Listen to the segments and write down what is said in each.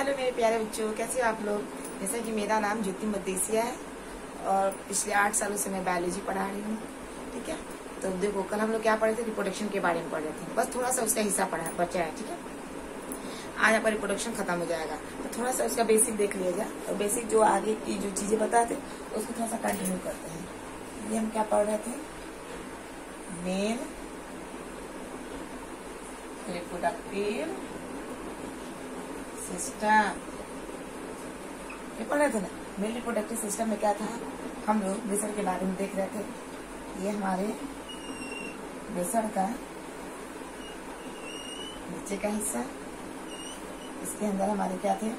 Hello मेरे प्यारे बच्चों, कैसे हो आप लोग। जैसा कि मेरा नाम ज्योति मदेसिया है और पिछले 8 सालों से मैं बायोलॉजी पढ़ा रही हूँ। ठीक है, तो देखो कल हम लोग क्या पढ़े थे, रिप्रोडक्शन के बारे में पढ़ रहे थे। बस थोड़ा सा उसका हिस्सा पढ़ा बचा है। ठीक है, आज आपका रिप्रोडक्शन खत्म हो जाएगा, तो थोड़ा सा उसका बेसिक देख लिया जाए। और बेसिक जो आगे की जो चीजें बताते उसको थोड़ा सा कंटिन्यू करते हैं। ये हम क्या पढ़ रहे थे, मेल रिप्रोडक्टिव सिस्टम ये पढ़ रहे थे ना। मेल रिप्रोडक्टिव सिस्टम में क्या था, हम लोग बेसर के बारे में देख रहे थे। ये हमारे बेसर का नीचे का हिस्सा, इसके अंदर हमारे क्या थे,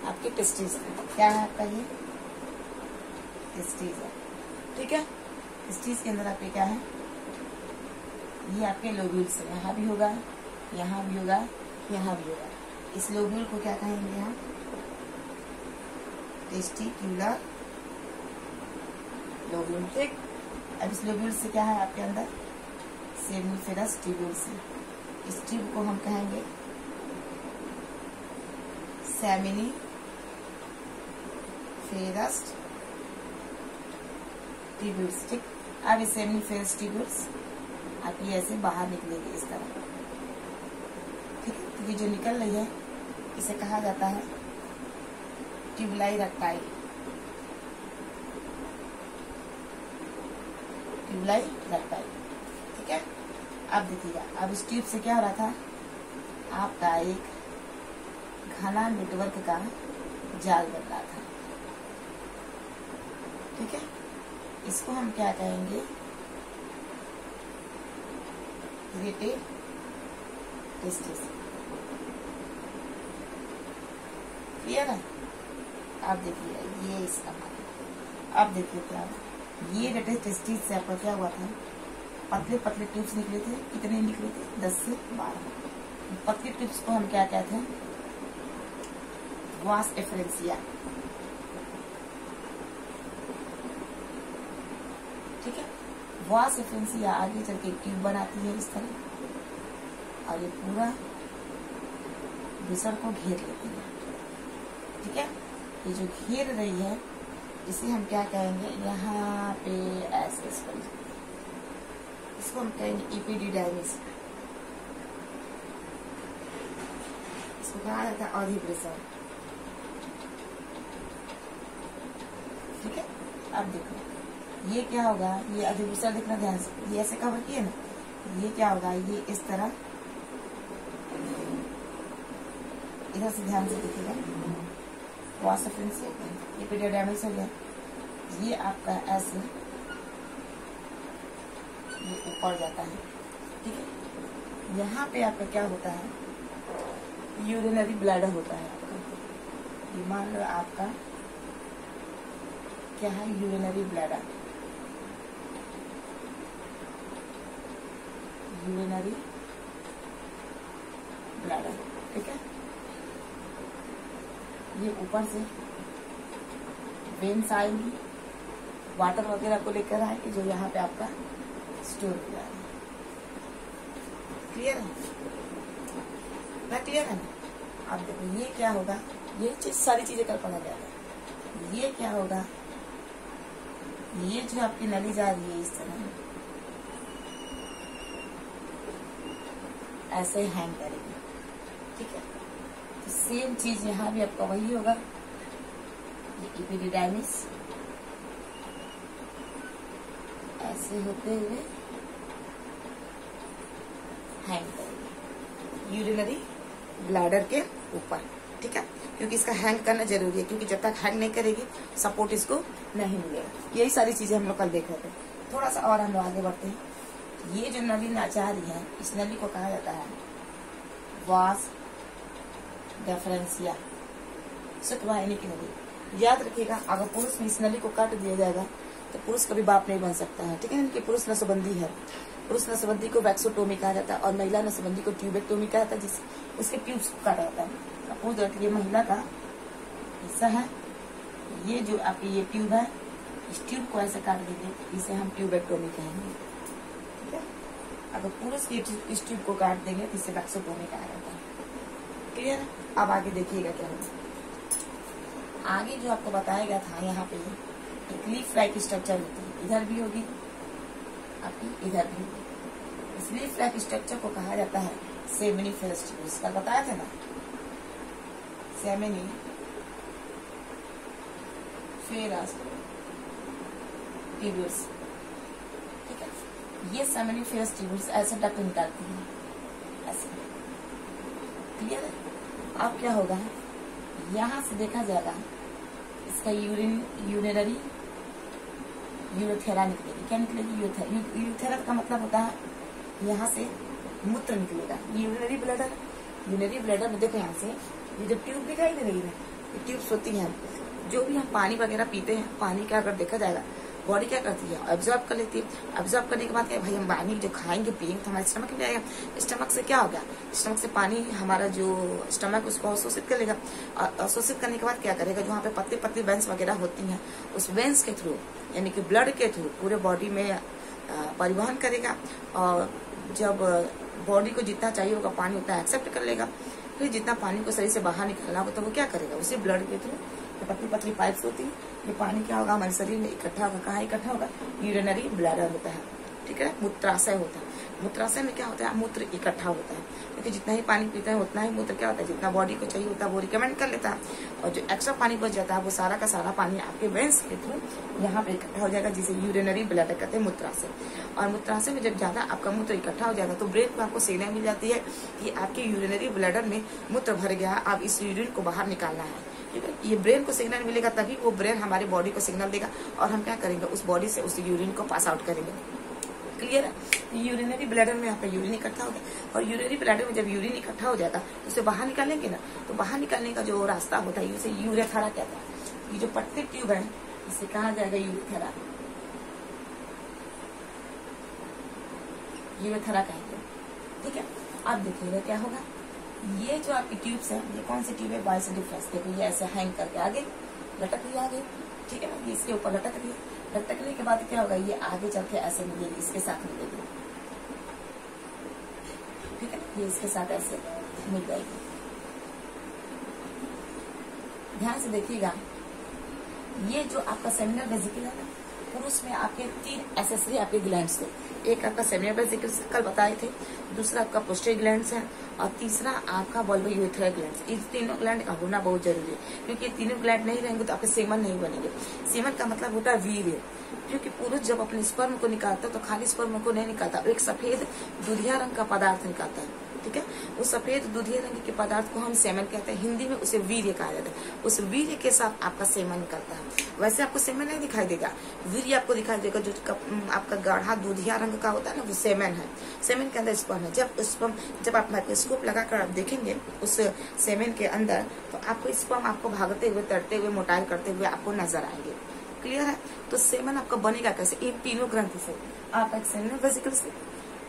आपके टेस्टिस। क्या है आपका, ये टेस्टिस है। ठीक है, टेस्टिस के अंदर आपके क्या है, ये आपके लोब्यूल्स है। यहाँ भी होगा, यहाँ भी होगा, यहाँ भी होगा। इस लोब्यूल को क्या कहेंगे हम, टेस्टिक्यूलर लोब्यूल। ठीक, अब इस लोब्यूल से क्या है आपके अंदर, सेमिनिफेरस ट्यूब्यूल्स है। इस ट्यूब को हम कहेंगे सेमिनिफेरस ट्यूब्यूल्स। ठीक, अब इस सेमिनिफेरस ट्यूब्यूल्स आप ये ऐसे बाहर निकलेगी इस तरह। ठीक है, तो ये जो निकल रही है इसे कहा जाता है ट्यूबुलाई रक्टाइल। ट्यूबुलाई रक्टाइल। ठीक है, अब देखिएगा, अब इस ट्यूब से क्या हो रहा था, आपका एक घना नेटवर्क का जाल बन रहा था। ठीक है, इसको हम क्या कहेंगे, इरेटेड टेस्टिस। क्लियर है। अब देखिए ये इसका मतलब, अब देखिए क्या हुआ, ये इरेटेड टेस्टिस से आपका क्या हुआ था, पतले पतले ट्यूब्स निकले थे। कितने निकले थे, 10 से 12 पतले ट्यूब्स को हम क्या कहते हैं, वास एफरेंसिया। ठीक है, वास एफरेंसिया आगे चल के ट्यूब बनाती है इस तरह, और ये पूरा बेसर को घेर लेती है। ठीक है, ये जो घेर रही है इसे हम क्या कहेंगे, यहाँ पे ऐसे इसको हम कहेंगे इपिडिडाइमिस। इसको कहा जाता है अधिप्रेसर। ठीक है, अब देखो ये क्या होगा, ये अधिप्रेसर देखना ध्यान से, ये ऐसे कवर किए ना, ये क्या होगा, ये इस तरह इधर से ध्यान से देखिएगा, वासफिन से एपिडिडाइमिस हो गया। ये आपका ऐसे ये ऊपर जाता है। ठीक है, यहाँ पे आपका क्या होता है, यूरिनरी ब्लैडर होता है आपका। ये मान लो आपका क्या है, यूरिनरी ब्लैडर। Urinary bladder. ठीक है, ये ऊपर से वेन्स आएंगी, वाटर वगैरह को लेकर आएंगे, जो यहाँ पे आपका स्टोर हो जाएगा। क्लियर है ना, क्लियर है ना। अब देखो ये क्या होगा, ये चीज सारी चीजें कल पढ़ा जाएगा। ये क्या होगा, ये जो आपकी नली जा रही है इस तरह ऐसे हैंग करेगी। ठीक है, तो सेम चीज यहाँ भी आपका वही होगा। ये एपिडिडाइमिस ऐसे होते हुए हैंग करेगी यूरिनरी ब्लैडर के ऊपर। ठीक है, क्योंकि इसका हैंग करना जरूरी है, क्योंकि जब तक हैंग नहीं करेगी सपोर्ट इसको नहीं मिलेगा। यही सारी चीजें हम लोग कल देख रहे थे। थोड़ा सा और हम लोग आगे बढ़ते हैं। ये जो नली जा रही है, इस नली को कहा जाता है वास डेफरेंसिया, शुक्रवाहिनी की नली। याद रखिएगा, अगर पुरुष में इस नली को काट दिया जाएगा तो पुरुष कभी बाप नहीं बन सकता है। ठीक है, इनकी पुरुष नसबंदी है। पुरुष नसबंदी को वैक्सोटोमी कहा जाता है और महिला नसबंदी को ट्यूबेक्टोमी कहा जाता है, जिस उसके ट्यूब्स को काटा जाता है। ये महिला का हिस्सा है, ये जो आपकी ये ट्यूब है, इस ट्यूब को ऐसे काट देंगे, इसे हम ट्यूबेक्टोमी कहेंगे। ठीक है, अगर पुरुष की इस ट्यूब को काट देंगे तो इसे वैक्सोटोमी कहा जाता है। क्लियर है। अब आगे देखिएगा क्या होगा। आगे जो आपको बताया गया था यहाँ पे एक लीफ लाइक स्ट्रक्चर होती है, इधर भी होगी आपकी, इधर भी होगी। इस लीफ लाइक स्ट्रक्चर को कहा जाता है सेमिनिफेरस ट्यूब्स। कल बताया था ना, सेमिनिफेरस ट्यूब्स, ठीक है। ये सेमिनिफेरस ट्यूब्स ऐसे डक्ट निकालती है, ऐसे। क्लियर है। अब क्या होगा, यहाँ से देखा जाएगा इसका यूरिनरी यूरोथेरा निकलेगी। क्या निकलेगी? यूरोथेरा का मतलब होता है यहाँ से मूत्र निकलेगा। यूरिनरी ब्लैडर में देखो यहाँ से ये जो ट्यूब दिखाई दे रही है, ये ट्यूब्स होती हैं। जो भी हम पानी वगैरह पीते हैं, पानी का अगर देखा जाएगा बॉडी क्या करती है, ऑब्जॉर्ब कर लेती है। ऑब्जॉर्ब करने के बाद क्या भाई, हम पानी जो खाएंगे पिएंगे तो हमारे स्टमक में जाएगा। स्टमक से क्या होगा, स्टमक से पानी हमारा जो स्टमक उसको अवशोषित कर लेगा। और अवशोषित करने के बाद क्या करेगा, जो वहाँ पे पतली पतली वेंस वगैरह होती हैं, उस वेंस के थ्रू यानी कि ब्लड के थ्रू पूरे बॉडी में परिवहन करेगा। और जब बॉडी को जितना चाहिए होगा पानी उतना एक्सेप्ट कर लेगा। फिर जितना पानी को शरीर से बाहर निकालना होगा तो वो क्या करेगा, उसी ब्लड के थ्रू पतली पतली पाइप्स होती है, ये पानी क्या होगा हमारे शरीर में इकट्ठा होगा। कहाँ इकट्ठा होगा? यूरिनरी ब्लैडर होता है, ठीक है। मूत्राशय होता है। मूत्राशय में क्या होता है, मूत्र इकट्ठा होता है, क्योंकि जितना ही पानी पीता है उतना ही मूत्र क्या होता है, जितना बॉडी को चाहिए होता है वो रिकमेंड कर लेता है। और जो एक्स्ट्रा पानी बच जाता है वो सारा का सारा पानी आपके वेंस के थ्रू यहाँ पे इकट्ठा हो जाएगा, जिसे यूरिनरी ब्लैडर कहते हैं, मूत्राशय। और मूत्राशय में जब ज्यादा आपका मूत्र इकट्ठा हो जाएगा तो ब्रेन को आपको सिग्नल मिल जाती है कि आपके यूरिनरी ब्लैडर में मूत्र भर गया, अब इस यूरिन को बाहर निकालना है, ठीक है। ये ब्रेन को सिग्नल मिलेगा तभी वो ब्रेन हमारी बॉडी को सिग्नल देगा और हम क्या करेंगे, उस बॉडी से उस यूरिन को पास आउट करेंगे। क्लियर है। यूरिनरी ब्लैडर में यहाँ पे यूरिन इकट्ठा हो गया, और यूरिनरी ब्लैडर में जब यूरिन इकट्ठा हो जाता है उसे बाहर निकालेंगे ना, तो बाहर निकालने का जो रास्ता होता है उसे यूरेथेरा कहता है। ये जो पतली ट्यूब है इसे कहा जाएगा यूरेथेरा, यूरेथेरा कहेंगे, ठीक है। अब देखिएगा क्या होगा, ये जो आपकी ट्यूब्स है, ये कौन सी ट्यूब है, बाइस डिफरेंस। देखो ये ऐसे हैंग करके आगे लटक रही है, आगे, ठीक है ना, ये इसके ऊपर लटक रही है। लटकने के बाद क्या होगा, ये आगे चल के ऐसे मिलेगी, इसके साथ मिलेगी, ठीक है, ये इसके साथ ऐसे मिल जाएगी। ध्यान से देखिएगा, ये जो आपका सेमिनल वेसिकल है ना, पुरुष में आपके 3 एसेसरी आपके ग्लैंड्स थे। एक आपका सेमिनल वेसिकल कल बताए थे, दूसरा आपका पोस्टरी ग्लैंड्स है, और तीसरा आपका बल्बोयूरेथ्रल ग्लैंड्स। इस तीनों ग्लैंड का होना बहुत जरूरी है, क्योंकि ये तीनों ग्लैंड नहीं रहेंगे तो आपके सेमन नहीं बनेंगे। सेमन का मतलब होता है वीर्य, क्योंकि पुरुष जब अपने स्पर्म को निकालता है तो खाली स्पर्म को नहीं निकालता, एक सफेद दुधिया रंग का पदार्थ निकालता है, ठीक है। उस सफेद दुधिया रंग के पदार्थ को हम सेमन कहते हैं, हिंदी में उसे वीर्य कहा जाता है। उस वीर्य के साथ आपका सेमन निकलता है। वैसे आपको सेमन नहीं दिखाई देगा, वीर्य आपको दिखाई देगा। जो आपका गाढ़ा दुधिया रंग का होता है ना, वो सेमन है। सेमन के अंदर स्पर्म है। जब आप माइक्रोस्कोप लगाकर आप देखेंगे उस सेमन के अंदर, तो आपको स्पर्म आपको भागते हुए, तड़ते हुए, मोटाई करते हुए आपको नजर आएंगे। क्लियर है। तो सेमन आपका बनेगा कैसे, इन तीनों ग्रंथि से। आपका एक सेमिनल वेसिकल से,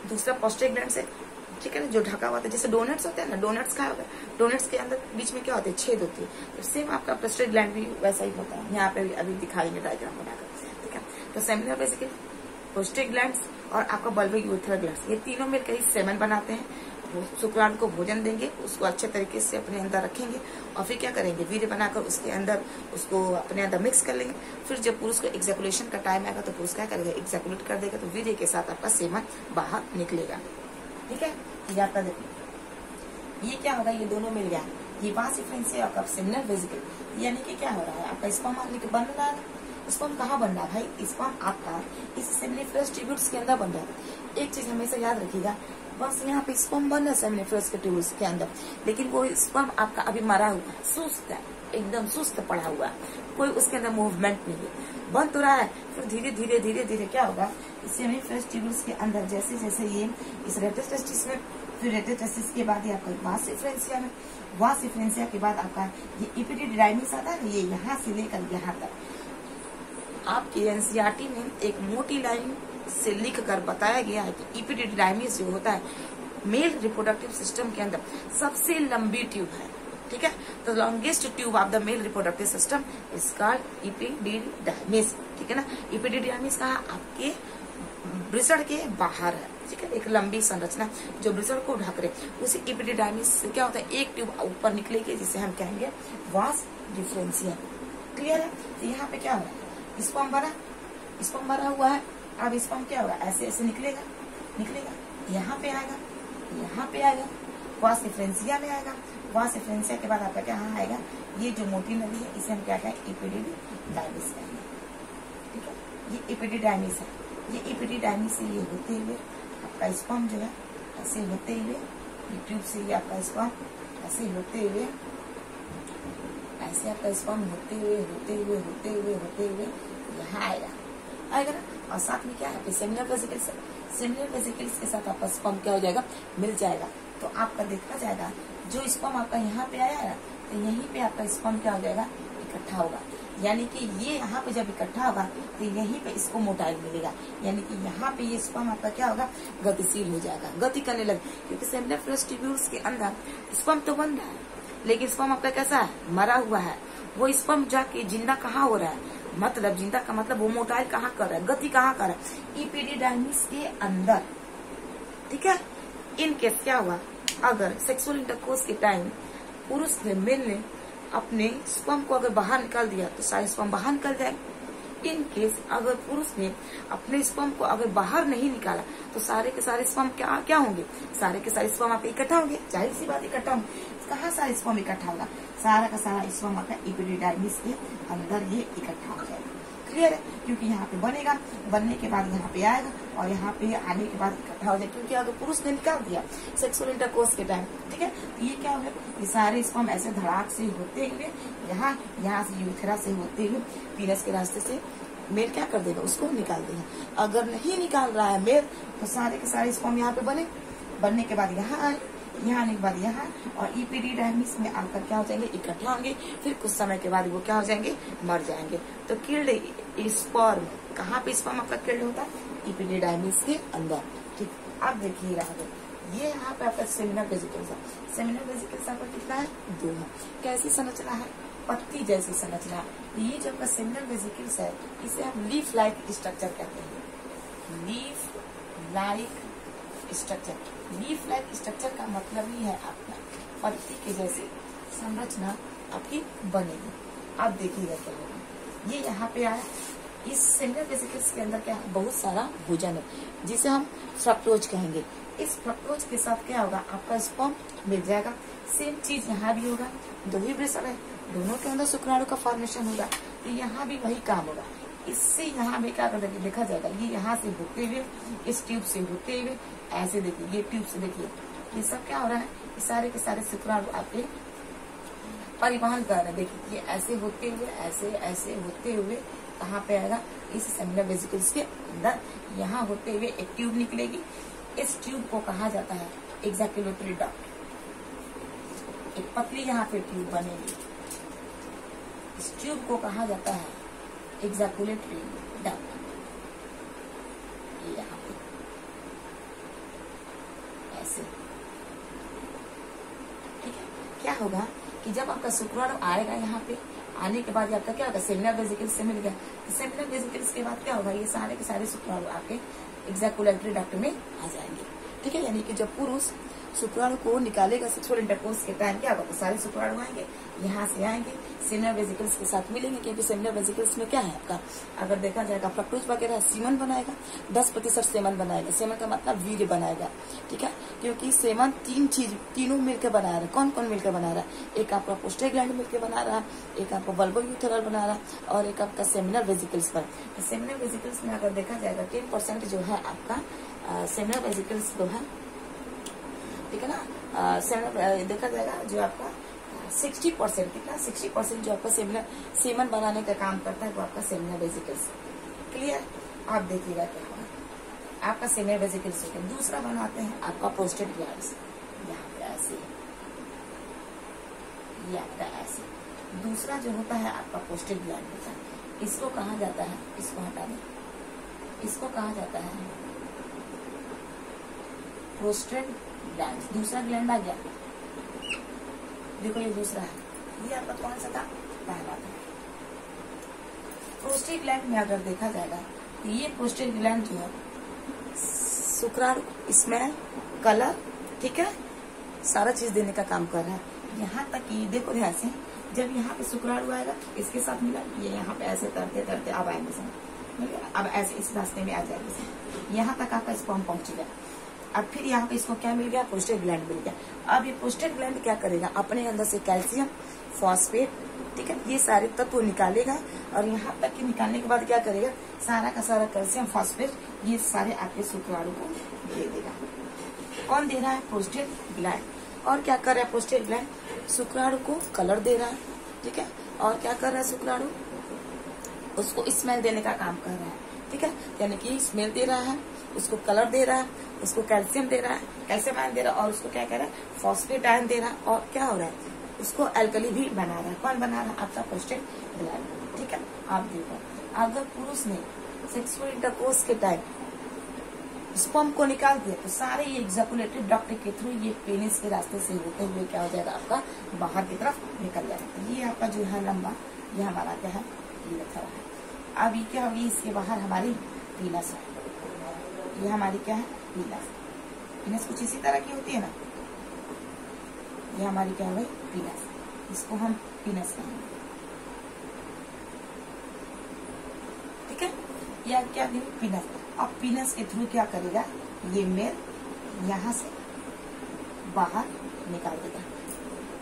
दूसरा पोस्टरी ग्लैंड से, ठीक है ना, जो ढका हुआ था, जैसे डोनट्स होते हैं ना, डोनट्स का होगा, डोनट्स के अंदर बीच में क्या होते हैं, छेद होती है। तो सेम आपका पोस्टरी ग्लैंड भी वैसा ही होता है। यहाँ पे भी अभी दिखाएंगे डायग्राम बनाकर, ठीक है। तो सेमिनल वेसिकल, पोस्टरी ग्लैंड्स और आपका बल्बोयूरेथ्रल ग्लैंड्स, ये तीनों मिलकर ही सेमन बनाते हैं। शुक्राणु को भोजन देंगे, उसको अच्छे तरीके से अपने अंदर रखेंगे, और फिर क्या करेंगे, वीर्य बनाकर उसके अंदर उसको अपने अंदर मिक्स कर लेंगे। फिर जब पुरुष को एग्जैकुलेशन का टाइम आएगा तो पुरुष क्या करेगा, एग्जैकुलेट कर देगा, तो वीर्य के साथ आपका सेमन बाहर निकलेगा, ठीक है। याद देखिए ये क्या होगा, ये दोनों मिल गया, ये वास डिफरेंशियल आपका सेमिनल वेसिकल, यानी कि क्या हो रहा है, आपका स्पर्म बन रहा है। स्पर्म कहाँ बन रहा है भाई, स्पर्म आपका इस सेमिनिफेरस ट्यूब्यूल्स के अंदर बन रहा है। एक चीज हमेशा याद रखिएगा, बस यहाँ पे स्पर्म बन रहा है सेमिनिफेरस के ट्यूब्यूल्स के अंदर, लेकिन वो स्पर्म आपका अभी मरा हुआ है, सुस्त है, एकदम सुस्त पड़ा हुआ है, कोई उसके अंदर मूवमेंट नहीं है, बन तो रहा है। फिर धीरे धीरे धीरे धीरे क्या होगा, सेमिनिफेरस ट्यूब्यूल्स के अंदर जैसे जैसे ये इस रेटस टेस्टिस में, फिर रेटस टेस्टिस के बाद ये आपका वास डिफरेंशिया में, वास डिफरेंशिया के बाद आपका ये इपिडिडाइमिस आता है ना, ये यहाँ से लेकर यहाँ तक। आपके एनसीईआरटी में एक मोटी लाइन से लिख कर बताया गया है कि इपिडिडाइमिस जो होता है मेल रिप्रोडक्टिव सिस्टम के अंदर सबसे लंबी ट्यूब है, ठीक है। तो longest tube of the male reproductive system is called epididymis, ठीक है ना। इपिडिडाइमिस कहा आपके वृषण के बाहर है, ठीक है, एक लंबी संरचना जो वृषण को ढक रहे, उसी एपिडिडाइमिस से क्या होता है, एक ट्यूब ऊपर निकलेगी जिसे हम कहेंगे वास डिफरेंशियम। क्लियर है? तो यहाँ पे क्या हो रहा है, स्पर्म भरा हुआ है। अब स्पर्म क्या होगा, ऐसे ऐसे निकलेगा, यहाँ पे आएगा, वास डिफरेंशिया में आएगा। वास डिफरेंशिया के बाद आपका क्या आएगा, ये जो मोटी नदी है इसे हम क्या कहें, एपिडिडाइमिस कहेंगे। ठीक है, ये एपिडिडाइमिस है। ये एपिडिडाइमिस से ये होते हुए आपका स्पर्म जो है ऐसे होते हुए, ये ट्यूब से ये आपका स्पर्म ऐसे होते हुए, ऐसे आपका स्पर्म होते हुए यहाँ आएगा ना। और साथ में क्या है, सेमिनल वेसिकल्स के साथ आपका स्पर्म क्या हो जाएगा, मिल जाएगा। तो आपका देखा जाएगा जो स्पर्म आपका यहाँ पे आया है ना, तो यहीं पे आपका स्पर्म क्या हो जाएगा, इकट्ठा होगा। यानी कि ये यहाँ पे जब इकट्ठा होगा तो यहीं पे इसको मोटाइल मिलेगा। यानी कि यहाँ पे ये स्पर्म आपका क्या होगा, गतिशील हो जाएगा, गति करने लगे। क्योंकि सेमिनल फ्लश ट्यूब्यूल्स के अंदर स्पर्म तो बन रहा है, लेकिन स्पर्म आपका कैसा है, मरा हुआ है। वो स्पर्म जाके जिंदा कहाँ हो रहा है, मतलब जिंदा का मतलब वो मोटाइल कहाँ कर रहा है, गति कहाँ कर रहा है, एपिडिडाइमिस के अंदर। ठीक है, इन केस क्या हुआ, अगर सेक्सुअल इंटरकोर्स के टाइम पुरुष ने, मेल ने अपने स्पर्म को अगर बाहर निकाल दिया तो सारे स्पर्म बाहर निकल जाएंगे। इन केस अगर पुरुष ने अपने स्पर्म को अगर बाहर नहीं निकाला तो सारे के सारे स्पर्म क्या होंगे, सारे के सारे स्पर्म आपके इकट्ठा होंगे। जाहिर सी बात इकट्ठा होंगे। कहाँ सारे स्पर्म इकट्ठा होगा, सारा का सारा स्पर्म आपका एपिडिडाइमिस के अंदर ये इकट्ठा हो जाएगा। क्लियर है? क्योंकि यहाँ पे बनेगा, बनने के बाद यहाँ पे आएगा और यहाँ पे आने के बाद इकट्ठा हो जाएगा। क्योंकि अगर पुरुष ने निकाल दिया सेक्सुअल इंटरकोर्स के टाइम, ठीक है, तो ये क्या होगा, ये सारे स्पर्म ऐसे धड़ाक से होते हुए यहाँ से यूथेरा से होते हुए पीनस के रास्ते से मेल क्या कर देगा, उसको निकाल देगा। अगर नहीं निकाल रहा है मेल तो सारे के सारे स्पर्म यहाँ पे बनने के बाद यहाँ आए, यहाँ आने के बाद यहाँ, और एपिडिडाइमिस में आकर क्या हो जाएंगे, इकट्ठा होंगे। फिर कुछ समय के बाद वो क्या हो जाएंगे, मर जाएंगे। तो किल्ड स्पर्म, कहाँ पे स्पर्म आपका किल्ड होता है, एपिडिडाइमिस के अंदर। ठीक, अब देखिए ये यहाँ पे आपका सेमिनल वेसिकल्स है। सेमिनल वेसिकल्स आपका कितना है, 2 है। कैसी संरचना है, पत्ती जैसी संरचना। ये जो आपका सेमिनल वेसिकल्स है इसे हम लीफ लाइक स्ट्रक्चर कहते हैं। लीफ लाइक स्ट्रक्चर का मतलब ही है आपका पत्ती के जैसी संरचना आपकी बनेगी। आप देखिएगा क्या होगा, ये यहाँ पे आया, इस सेमिनल वेसिकल्स के अंदर क्या है, बहुत सारा भोजन है जिसे हम फ्रक्टोज कहेंगे। इस फ्रक्टोज के साथ क्या होगा, आपका स्पर्म मिल जाएगा। सेम चीज यहाँ भी होगा, 2 ही वृषण है, दोनों के अंदर शुक्राणु का फॉर्मेशन होगा, तो यहाँ भी वही काम होगा। इससे यहाँ में क्या करके देखा जाएगा, ये यहाँ से होते हुए, इस ट्यूब से होते हुए, ऐसे देखिए, ये ट्यूब से देखिए, ये सब क्या हो रहा है, ये सारे के सारे शुक्राणु आपके परिवहन कर रहे हैं। देखिए, ये ऐसे होते हुए, ऐसे होते हुए कहाँ पे आएगा, इस सेमिनल वेसिकल्स के अंदर, यहाँ होते हुए एक ट्यूब निकलेगी। इस ट्यूब को कहा जाता है एग्जैकुलेटरी डक्ट। एक पतली यहाँ पे ट्यूब बनेगी, इस ट्यूब को कहा जाता है एग्जैकुलेटरी डक्ट। यहाँ पे ऐसे, ठीक है। क्या होगा कि जब आपका शुक्राणु आएगा, यहाँ पे आने के बाद आपका क्या होगा, सेमिनल वेसिकल्स से मिल गया। सेमिनल वेसिकल्स के बाद क्या होगा, ये सारे के सारे शुक्राणु आपके एग्जैकुलेटरी डक्ट में आ जाएंगे। ठीक है, यानी कि जब पुरुष शुक्राणु को निकालेगा सेक्सुअल इंटरकोर्स के टाइम, क्या होगा, तो सारे शुक्राणु आएंगे, यहाँ से आएंगे, सेमिनल वेसिकल्स के साथ मिलेंगे। क्योंकि सेमिनल वेसिकल्स में क्या है आपका, अगर देखा जाएगा फ्रक्टोज वगैरह सीमन बनाएगा, 10% सेमन बनाएगा। सेमन का मतलब वीर्य बनाएगा। ठीक है, क्योंकि सेमन तीनों मिलकर बना रहा है। कौन कौन मिलकर बना रहा है, एक आपका प्रोस्टेग्लैंड मिलकर बना रहा है, एक आपका बल्बो यूथेरल बना रहा है, और एक आपका सेमिनल वेसिकल्स पर। सेमिनल वेसिकल्स में अगर देखा जाएगा 10% जो है आपका सेमिनल वेसिकल्स जो है, ठीक है ना, देखा जाएगा जो आपका 60%, कितना 60% जो आपका सेमन बनाने का काम करता है वो आपका सेमिनल वेसिकल्स। क्लियर? आप देखिएगा क्या होगा, आपका सेमिनल वेसिकल्स हो गया। दूसरा बनाते हैं आपका प्रोस्टेट ग्लैंड्स, यहाँ पे ऐसे, ये आपका ऐसे। दूसरा जो होता है आपका प्रोस्टेट ग्लैंड होता है, इसको कहा जाता है, इसको हटा दें, इसको कहा जाता है प्रोस्टेट ग्लैंड। दूसरा ग्लैंड आ गया, देखो ये दूसरा है, ये आपका कौन सा था, पहला था। प्रोस्टेट ग्लैंड में अगर देखा जाएगा तो ये प्रोस्टेट ग्लैंड जो है शुक्राणु, स्मेल, कलर, ठीक है, सारा चीज देने का काम कर रहा है। यहाँ तक कि देखो ध्यान से, जब यहाँ पे शुक्राणु आएगा इसके साथ मिला, ये यहाँ पे ऐसे करते करते अब आएंगे समझ, अब ऐसे इस रास्ते में आ जाएंगे, यहाँ तक आपका स्पर्म पहुंचेगा। अब फिर यहाँ पे इसको क्या मिल गया, प्रोस्टेट ग्लैंड मिल गया। अब ये प्रोस्टेट ग्लैंड क्या करेगा, अपने अंदर से कैल्शियम, फॉस्फेट, ठीक है, ये सारे तत्व निकालेगा और यहाँ तक कि निकालने के बाद क्या करेगा, सारा का सारा कैल्शियम, फॉस्फेट, ये सारे आपके शुक्राणु को दे देगा। कौन दे रहा है, प्रोस्टेट ग्लैंड। और क्या कर रहा है प्रोस्टेट ग्लैंड, शुक्राणु को कलर दे रहा है, ठीक है, और क्या कर रहा है शुक्राणु, उसको स्मेल देने का काम कर रहा है, ठीक है, यानी कि स्मेल दे रहा है, उसको कलर दे रहा है, उसको कैल्शियम दे रहा है, कैल्शियम आयन दे रहा है, और उसको क्या कर रहा है, फॉस्फेट आयन दे रहा है, और क्या हो रहा है, उसको एल्कली भी बना रहा है। कौन बना रहा है, आपका प्रोस्टेट ग्लैंड, ठीक है। आप देखो, अगर पुरुष ने सेक्सुअल इंटरकोर्स के टाइम स्पर्म को निकाल दिया तो सारे ये एग्जैकुलेटरी डक्ट के थ्रू ये पेनिस के रास्ते से होते हुए क्या हो जाएगा, आपका बाहर की तरफ निकल जाएगा। ये आपका जो है लंबा, ये हमारा क्या है, ये रखा हुआ है। अब ये क्या होगी, इसके बाहर हमारी पीनस है, ये हमारी क्या है, पीनस। पीनस कुछ इसी तरह की होती है ना, ये हमारी क्या है, पीनस, इसको हम पीनस कहेंगे, ठीक है, या क्या पीनस। अब पीनस के थ्रू क्या करेगा, ये मेल यहाँ से बाहर निकाल देगा।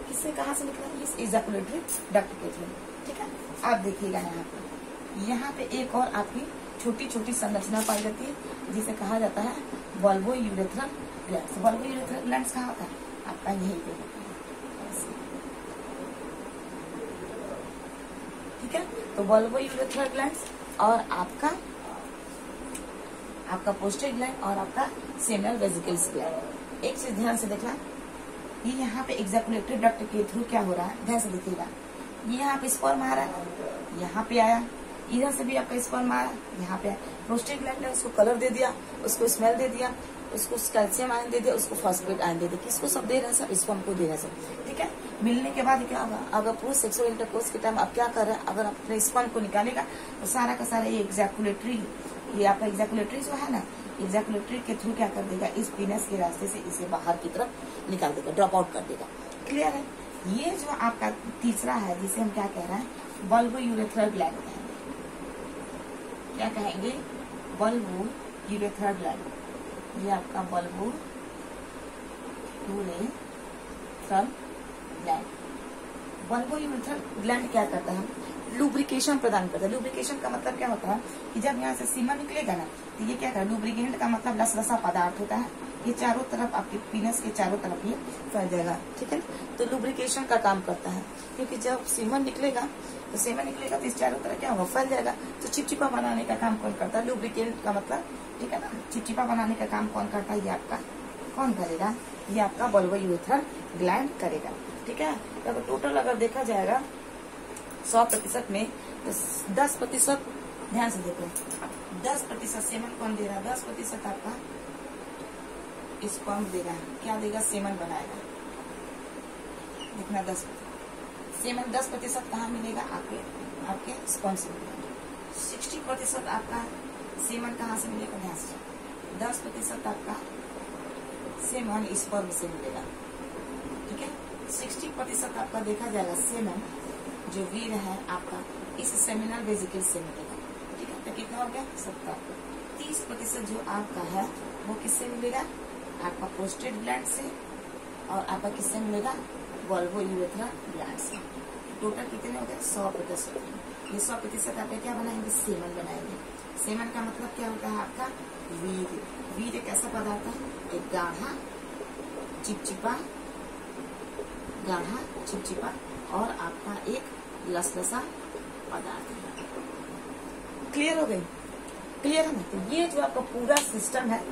किससे, कहाँ से निकला, इस एजाकुलेटरी डक्ट के थ्रू, ठीक है। आप देखिएगा यहाँ पे एक और आपकी छोटी छोटी संरचना पाई जाती है जिसे कहा जाता है Volvo urethral glands. Volvo urethral glands कहाँ होता है, आपका यही पे होता है, ठीक है। तो वल्वो यूरेथ्रल ग्लैंड्स और आपका प्रोस्टेट ग्लैंड और आपका सेमिनल वेसिकल्स ग्लैंड। एक चीज ध्यान से देखना, ये यहाँ पे एग्जैकुलेटरी डक्ट के थ्रू क्या हो रहा है, ध्यान से देखिएगा, ये यहाँ पे स्पर्म आ रहा है, यहाँ पे आया, इधर से भी आपका स्पर्म आया, यहाँ पे प्रोस्टेट ग्लैंड ने उसको कलर दे दिया, उसको स्मेल दे दिया, उसको कैल्शियम आयन दे दिया, उसको फॉस्फेट आयन दे दिया। किसको सब दे रहा है, सब स्पर्म को दे रहा है सब, ठीक है। मिलने के बाद क्या होगा, अगर पुरुष सेक्सुअल इंटरकोर्स के टाइम आप क्या कर रहे हैं, अगर आप अपने स्पर्म को निकालेगा तो सारा का सारा ये एग्जैकुलेटरी, ये आपका एग्जैकुलेटरी जो है ना, एग्जैकुलेटरी के थ्रू क्या कर देगा, इस पीनस के रास्ते से इसे बाहर की तरफ निकाल देगा, ड्रॉप आउट कर देगा। क्लियर है। ये जो आपका तीसरा है जिसे हम क्या कह रहे हैं, वल्वो यूरेथ्रल ग्लैंड कहेंगे। क्या कहेंगे, वल्वो यूरेथ्रल ग्लैंड। ये आपका Volvo urethral gland. Volvo urethral gland क्या करता है, लुब्रिकेशन प्रदान करता है। लुब्रिकेशन का मतलब क्या होता है कि जब यहाँ से सीमा निकलेगा ना तो ये क्या करता है, लुब्रिकेंट का मतलब लसलसा पदार्थ होता है, ये चारों तरफ आपके पीनस के चारों तरफ ये फैल जाएगा, ठीक है। तो लुब्रिकेशन का काम करता है, क्योंकि जब सीमन निकलेगा तो इस चारों तरफ क्या होगा, फैल जाएगा। तो चिपचिपा बनाने का काम कौन करता है, लुब्रिकेंट का मतलब, ठीक है ना, चिपचिपा बनाने का काम कौन करता है, ये आपका कौन करेगा, ये आपका वल्वो यूरेथ्रल ग्लैंड करेगा, ठीक है। तो टोटल अगर देखा जाएगा 100% में तो 10%, ध्यान से देखो, 10% सेमन कौन दे रहा है, 10% आपका स्पर्म दे रहा है, क्या देगा, सेमन बनाएगा। देखना 10% सेमन, 10% कहाँ मिलेगा, आपके स्पर्म से मिलेगा। 60% आपका सेमन कहाँ से मिलेगा, ध्यान से, 10% आपका सेमन स्पर्म से मिलेगा, ठीक है। 60% आपका देखा जाएगा सेमन जो वीर है आपका इस सेमिनल वेसिकल से मिलेगा, ठीक है। तो कितना हो गया, 70। 30% जो आपका है वो किससे मिलेगा, आपका प्रोस्टेट ग्लैंड से, और आपका किससे मिलेगा, वल्वो यूरेथ्रल ग्लैंड से। टोटल कितने हो गए, 100%। ये 100% आप क्या बनाएंगे, सेमन बनाएंगे। सेमन का मतलब क्या होता है, आपका वीर। वीर एक ऐसा पदार्थ है, एक गाढ़ा चिपचिपा और आपका एक लसलसा पदार्थ। क्लियर हो गई, क्लियर है ना। तो ये जो आपका पूरा सिस्टम है,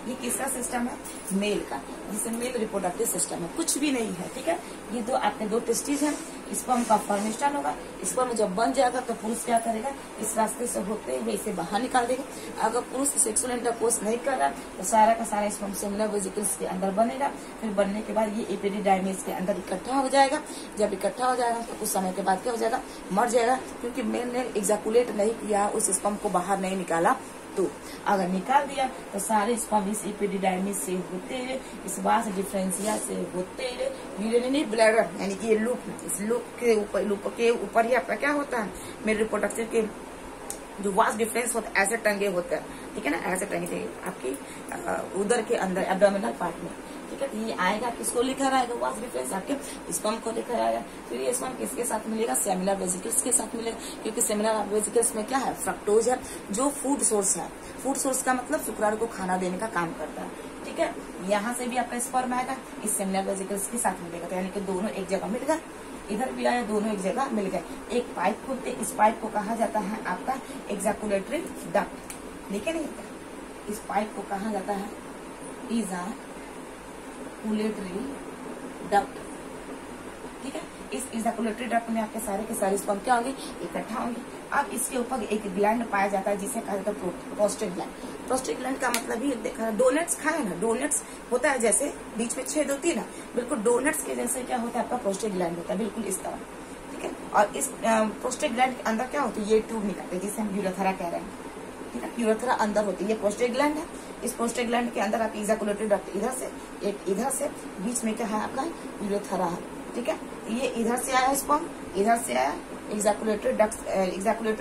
ये किसका सिस्टम है, मेल का, जिसे मेल रिप्रोडक्टिव सिस्टम है, कुछ भी नहीं है, ठीक है। ये दो आपके दो टेस्टिस हैं, स्पर्म का फॉर्मेशन होगा, स्पर्म जब बन जाएगा तो पुरुष क्या करेगा, इस रास्ते से होते हुए इसे बाहर निकाल देगा। अगर पुरुष सेक्सुअल इंटरकोर्स नहीं कर रहा तो सारा का सारा स्पर्म सेमिनल वेसिकल्स के अंदर बनेगा, फिर बनने के बाद ये एपिडिडाइमिस के अंदर इकट्ठा हो जाएगा। जब इकट्ठा हो जाएगा तो कुछ समय के बाद क्या हो जाएगा, मर जाएगा, क्योंकि मेल ने एग्जैकुलेट नहीं किया, उस स्पर्म को बाहर नहीं निकाला तो अगर निकाल दिया तो सारे स्पर्म इस एपिडिडाइमिस से होते हुए इस वास डिफरेंशिया से होते हुए यूरिनरी ब्लैडर यानी कि ये लूप, इस लूप के ऊपर ही आपका क्या होता है, मेरे रिप्रोडक्टिव के जो वास डिफरेंस होता है ऐसे टंगे होते हैं, ठीक है ना, ऐसे टंगे थे आपकी उदर के अंदर एब्डोमिनल पार्ट में, ठीक है। तो ये आएगा, किसको लिखा रहेगा, वास डिफरेंस आपके स्पर्म को लिखा रहेगा। फिर ये स्पर्म किसके साथ मिलेगा, सेमिनल वेसिकल्स के साथ मिलेगा, क्योंकि सेमिनल वेसिकल्स में क्या है, फ्रक्टोज है जो फूड सोर्स है। फूड सोर्स का मतलब शुक्राणु को खाना देने का काम करता है, ठीक है। यहाँ से भी आपका स्पर्म आएगा, इस सेमिनल वेसिकल्स के साथ मिलेगा, तो यानी कि दोनों एक जगह मिल गए, इधर भी आया, दोनों एक जगह मिल गए। एक पाइप खोलते, इस पाइप को कहा जाता है आपका एग्जैकुलेटरी डक्ट, ठीक है नहीं, इस पाइप को कहा जाता है इजाकुलेटरी डक्ट, ठीक है। इस इजाकुलेटरी डक्ट में आपके सारे के सारे स्पर्म क्या होंगे, इकट्ठा होंगे। अब इसके ऊपर एक ग्लैंड पाया जाता है जिसे कहा जाता है प्रोस्टेट ग्लैंड। प्रोस्टेट ग्लैंड का मतलब ही देखा, डोनट्स खाए ना, डोनट्स होता है जैसे बीच में छेद होती है ना, बिल्कुल डोनट्स के जैसे क्या होता है आपका प्रोस्टेट ग्लैंड होता है, बिल्कुल इस तरह, ठीक है। और इस प्रोस्टेट ग्लैंड के अंदर क्या होती है, ये ट्यूब निकलते हैं जिसे हम यूरेथ्रा कह रहे हैं, ठीक है। यूरेथ्रा अंदर होती है, ये प्रोस्टेट ग्लैंड है। इस प्रोस्टेट ग्लैंड के अंदर आपकी इजाकुलेटरी डक्ट इधर से, एक इधर से, बीच में क्या है आपका यूरेथ्रा है, ठीक है। ये इधर से आया स्पर्म, इधर से आया, एग्जैकुलेटरी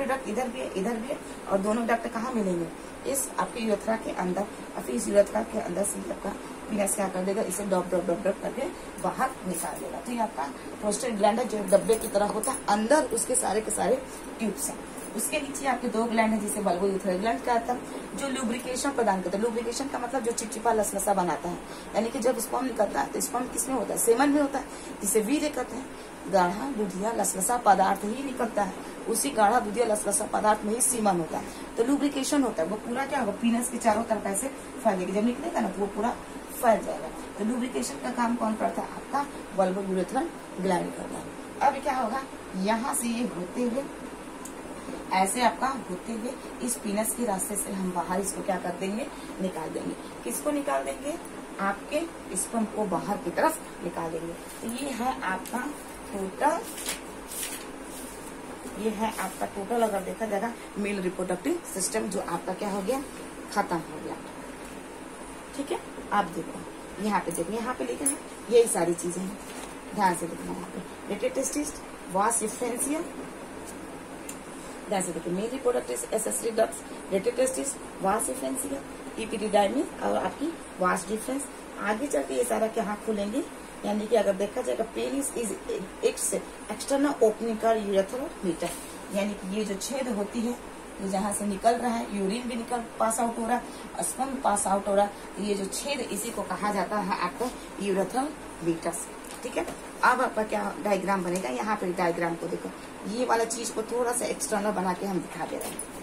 डक्ट इधर भी है, इधर भी है, और दोनों डक्ट कहाँ मिलेंगे, इस आपके यूरेथ्रा के अंदर। और फिर इस यूरेथ्रा के अंदर से आपका पीनस क्या कर देगा, इसे डॉप डॉप डॉप डॉप करके बाहर निकाल देगा। तो ये आपका प्रोस्टेट ग्लैंड है जो डब्बे की तरह होता है, अंदर उसके सारे के सारे ट्यूब्स हैं। उसके नीचे आपके दो ग्लैंड है जिसे बल्बो यूथेरल ग्लैंड कहता है, जो लुब्रिकेशन प्रदान करता है। लुब्रिकेशन का मतलब जो चिपचिपा लसलसा बनाता है, यानी कि जब स्पर्म निकलता है तो स्पर्म किसमें होता है, सेमन में होता है, जिसे वीर्य कहते हैं। गाढ़ा दुधिया लसलसा पदार्थ ही निकलता है, उसी गाढ़ा दुधिया लसलसा पदार्थ में ही सीमन होता है। तो लुब्रिकेशन होता है, वो पूरा क्या होगा, पीनस के चारों तरफ ऐसे फैलेगा, जब निकलेगा ना तो वो पूरा फैल जाएगा। तो लुब्रिकेशन का काम कौन करता है, आपका बल्बो यूरेथ्रल ग्लैंड करता है। अब क्या होगा, यहाँ से ये होते हुए ऐसे आपका होते हुए इस पीनस के रास्ते से हम बाहर इसको क्या कर देंगे, निकाल देंगे। किसको निकाल देंगे, आपके स्पर्म को बाहर की तरफ निकाल देंगे। तो ये है आपका टोटल, ये है आपका टोटल अगर देखा जाएगा मेल रिप्रोडक्टिव सिस्टम, जो आपका क्या हो गया, खत्म हो गया, ठीक है। आप देखो यहाँ पे, देखो यहाँ पे लिखा है, यही सारी चीजें हैं, ध्यान से देखना। यहाँ पे लेटेड टेस्टिस, वास डिफरेंशिया, ध्यान से देखिए, मेल रिप्रोडक्टिव एसेसरी डक्ट्स, लेटेड टेस्टिस, वास डिफरेंशिया, एपिडिडाइमिस और आपकी वास डिफरेंस। आगे चल के ये सारा क्या हाथ खुलेंगे, यानी कि अगर देखा जाएगा penis is it's external opening का यूरेथ्रल मीटर, यानी कि ये जो छेद होती है, ये जहाँ से निकल रहा है, यूरिन भी निकल पास आउट हो रहा है, स्पर्म पास आउट हो रहा है, तो ये जो छेद इसी को कहा जाता है आपका यूरेथ्रल मीटर्स, ठीक है। अब आपका क्या डायग्राम बनेगा, यहाँ पे डायग्राम को देखो, ये वाला चीज को थोड़ा सा एक्सटर्नल बना के हम दिखा दे रहे हैं।